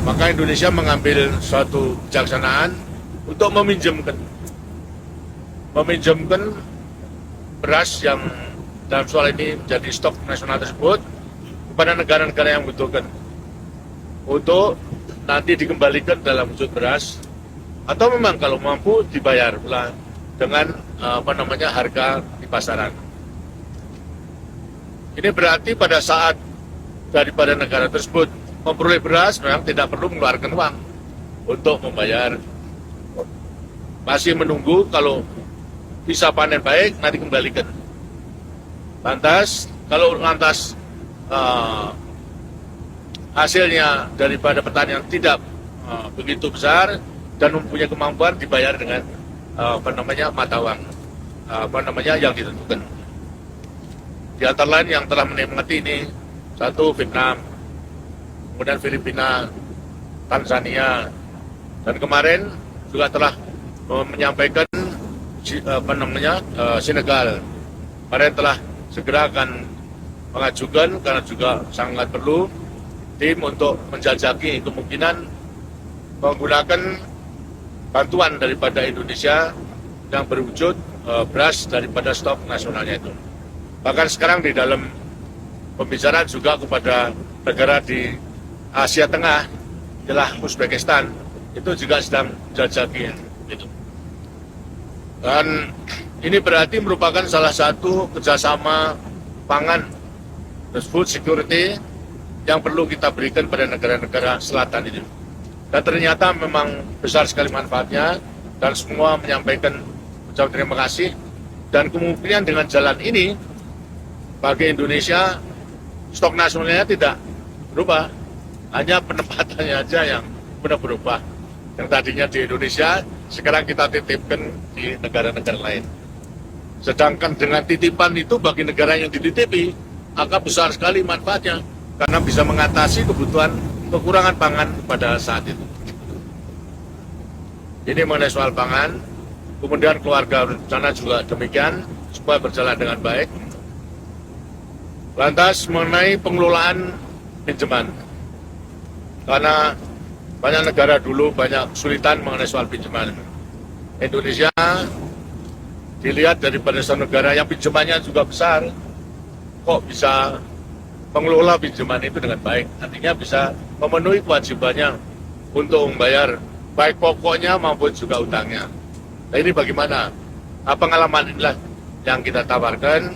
Maka Indonesia mengambil suatu kebijaksanaan untuk meminjamkan beras yang dalam soal ini menjadi stok nasional tersebut kepada negara-negara yang membutuhkan untuk nanti dikembalikan dalam wujud beras, atau memang kalau mampu dibayar dengan harga di pasaran. Ini berarti pada saat daripada negara tersebut memperoleh beras, memang tidak perlu mengeluarkan uang untuk membayar. Masih menunggu kalau bisa panen baik, nanti kembalikan. Kalau hasilnya daripada pertanian tidak begitu besar dan mempunyai kemampuan, dibayar dengan mata uang yang ditentukan. Di antara lain yang telah menikmati ini, satu Vietnam, kemudian Filipina, Tanzania, dan kemarin juga telah menyampaikan Senegal. Kemarin telah segera akan mengajukan, karena juga sangat perlu tim untuk menjajaki kemungkinan menggunakan bantuan daripada Indonesia yang berwujud beras daripada stok nasionalnya itu. Bahkan sekarang di dalam pembicaraan juga kepada negara di Asia Tengah, ialah Uzbekistan, itu juga sedang menjajaki itu. Dan ini berarti merupakan salah satu kerjasama pangan, food security, yang perlu kita berikan pada negara-negara selatan itu. Dan ternyata memang besar sekali manfaatnya, dan semua menyampaikan ucapan terima kasih. Dan kemungkinan dengan jalan ini, bagi Indonesia, stok nasionalnya tidak berubah, hanya penempatannya aja yang benar berubah. Yang tadinya di Indonesia, sekarang kita titipkan di negara-negara lain. Sedangkan dengan titipan itu bagi negara yang dititipi, akan besar sekali manfaatnya, karena bisa mengatasi kebutuhan kekurangan pangan pada saat itu. Ini mengenai soal pangan, kemudian keluarga berencana juga demikian, supaya berjalan dengan baik. Lantas mengenai pengelolaan pinjaman, karena banyak negara dulu banyak kesulitan mengenai soal pinjaman. Indonesia dilihat daripada satu negara yang pinjamannya juga besar, kok bisa mengelola pinjaman itu dengan baik, artinya bisa memenuhi kewajibannya untuk membayar baik pokoknya maupun juga utangnya. Nah, ini bagaimana? Pengalaman inilah yang kita tawarkan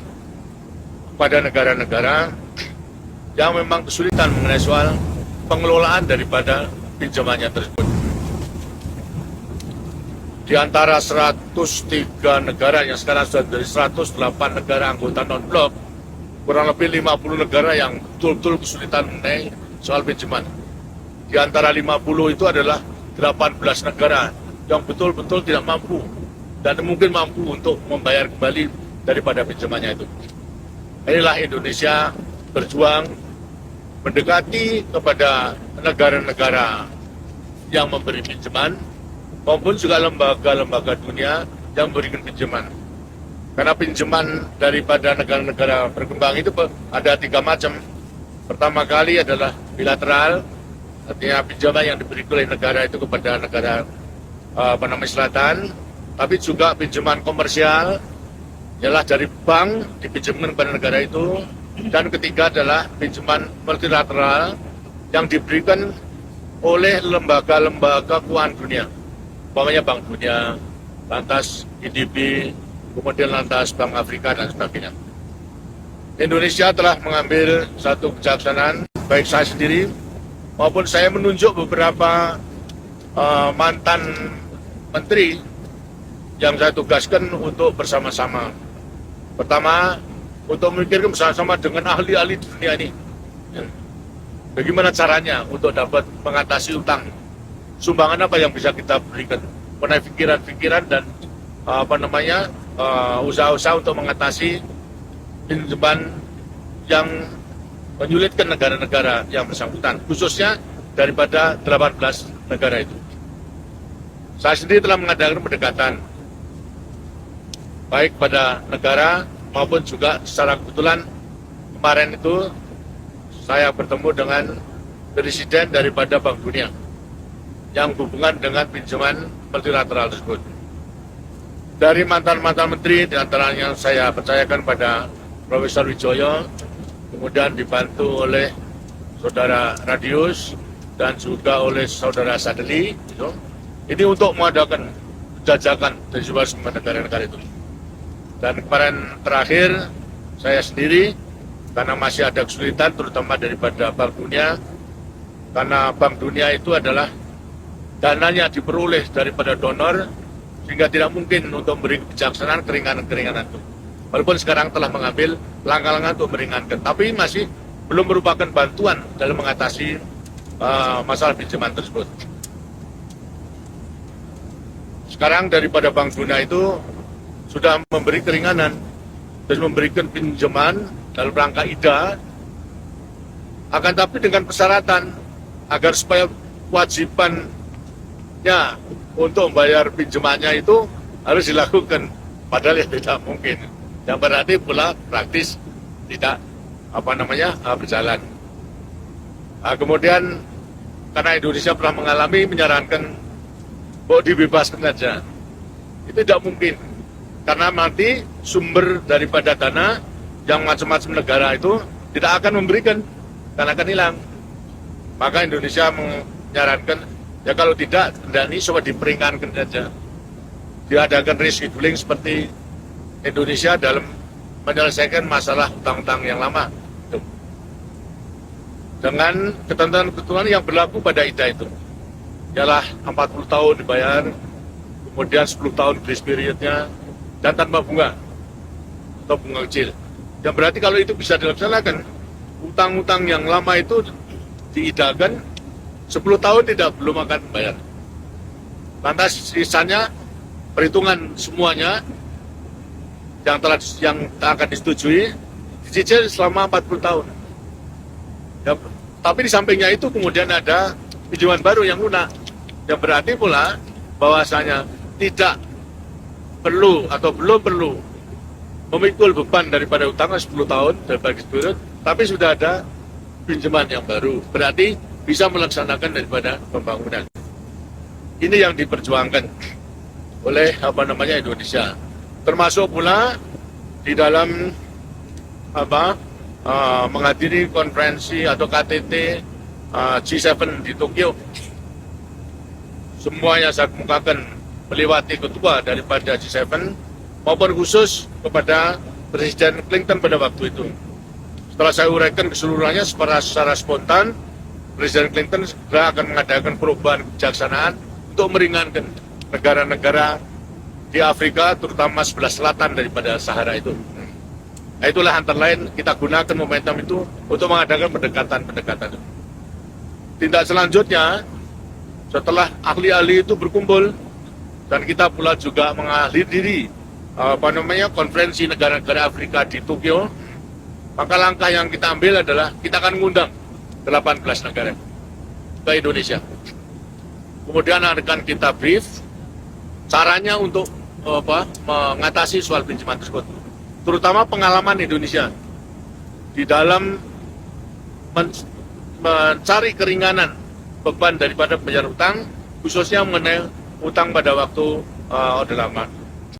pada negara-negara yang memang kesulitan mengenai soal pengelolaan daripada pinjamannya tersebut. Di antara 103 negara yang sekarang sudah dari 108 negara anggota non-blok, kurang lebih 50 negara yang betul-betul kesulitan mengenai soal pinjaman. Di antara 50 itu adalah 18 negara yang betul-betul tidak mampu dan mungkin mampu untuk membayar kembali daripada pinjamannya itu. Inilah Indonesia berjuang mendekati kepada negara-negara yang memberi pinjaman maupun juga lembaga-lembaga dunia yang memberikan pinjaman. Karena pinjaman daripada negara-negara berkembang itu ada 3 macam. Pertama kali adalah bilateral, artinya pinjaman yang diberikan oleh negara itu kepada negara selatan, tapi juga pinjaman komersial, ialah dari bank dipinjamkan kepada negara itu. Dan ketiga adalah pinjaman multilateral yang diberikan oleh lembaga-lembaga keuangan dunia, umpamanya Bank Dunia, lantas IDB, kemudian lantas Bank Afrika dan sebagainya. Indonesia telah mengambil satu kebijaksanaan, baik saya sendiri maupun saya menunjuk beberapa mantan menteri yang saya tugaskan untuk bersama-sama. Pertama, untuk memikirkan bersama-sama dengan ahli-ahli dunia ini, bagaimana caranya untuk dapat mengatasi utang. Sumbangan apa yang bisa kita berikan, mengenai pikiran-pikiran dan usaha-usaha untuk mengatasi pinjaman yang menyulitkan negara-negara yang bersangkutan, khususnya daripada 18 negara itu. Saya sendiri telah mengadakan pendekatan baik pada negara maupun juga secara kebetulan kemarin itu saya bertemu dengan presiden daripada Bank Dunia yang hubungan dengan pinjaman multilateral tersebut. Dari mantan-mantan menteri, diantaranya saya percayakan pada Profesor Wijoyo, kemudian dibantu oleh Saudara Radius dan juga oleh Saudara Sadeli. Gitu. Ini untuk mengadakan penjajakan dari semua negara-negara itu. Dan kemarin terakhir saya sendiri, karena masih ada kesulitan terutama daripada Bank Dunia, karena Bank Dunia itu adalah dananya diperoleh daripada donor, sehingga tidak mungkin untuk memberi kebijaksanaan keringanan-keringanan itu. Walaupun sekarang telah mengambil langkah-langkah untuk meringankan, tapi masih belum merupakan bantuan dalam mengatasi masalah pinjaman tersebut. Sekarang daripada Bank Dunia itu sudah memberi keringanan dan memberikan pinjaman dalam rangka IDA, akan tapi dengan persyaratan agar supaya kewajibannya untuk membayar pinjamannya itu harus dilakukan, padahal ya tidak mungkin. Yang berarti pula praktis tidak berjalan. Kemudian karena Indonesia pernah mengalami, menyarankan bahwa dibebaskan saja. Itu tidak mungkin, karena nanti sumber daripada dana yang macam-macam negara itu tidak akan memberikan, karena akan hilang. Maka Indonesia menyarankan, ya kalau tidak, ini coba diperingankan saja. Diadakan rescheduling seperti Indonesia dalam menyelesaikan masalah utang-utang yang lama. Dengan ketentuan-ketentuan yang berlaku pada IDA itu. Ialah 40 tahun dibayar, kemudian 10 tahun grace periodnya, dan tanpa bunga, atau bunga kecil. Yang berarti kalau itu bisa dilaksanakan, utang-utang yang lama itu diidakan 10 tahun belum akan bayar. Lantas sisanya perhitungan semuanya yang akan disetujui dicicil selama 40 tahun. Ya, tapi di sampingnya itu kemudian ada pinjaman baru yang lunak, yang berarti pula bahwasanya tidak perlu atau belum perlu memikul beban daripada utang 10 tahun dari periode, tapi sudah ada pinjaman yang baru, berarti bisa melaksanakan daripada pembangunan. Ini yang diperjuangkan oleh Indonesia, termasuk pula di dalam menghadiri konferensi atau KTT G7 di Tokyo. Semuanya saya kemukakan melewati ketua daripada G7 maupun khusus kepada Presiden Clinton pada waktu itu. Setelah saya uraikan keseluruhannya secara spontan, Presiden Clinton segera akan mengadakan perubahan kebijaksanaan untuk meringankan negara-negara di Afrika, terutama sebelah selatan daripada Sahara itu. Nah, itulah antara lain kita gunakan momentum itu untuk mengadakan pendekatan-pendekatan itu. Tindak selanjutnya, setelah ahli-ahli itu berkumpul, dan kita pula juga menghadiri konferensi negara-negara Afrika di Tokyo, maka langkah yang kita ambil adalah kita akan mengundang 18 negara ke Indonesia. Kemudian akan kita brief caranya untuk mengatasi soal pinjaman tersebut, terutama pengalaman Indonesia di dalam mencari keringanan beban daripada pembayaran utang, khususnya mengenai utang pada waktu Orde Lama.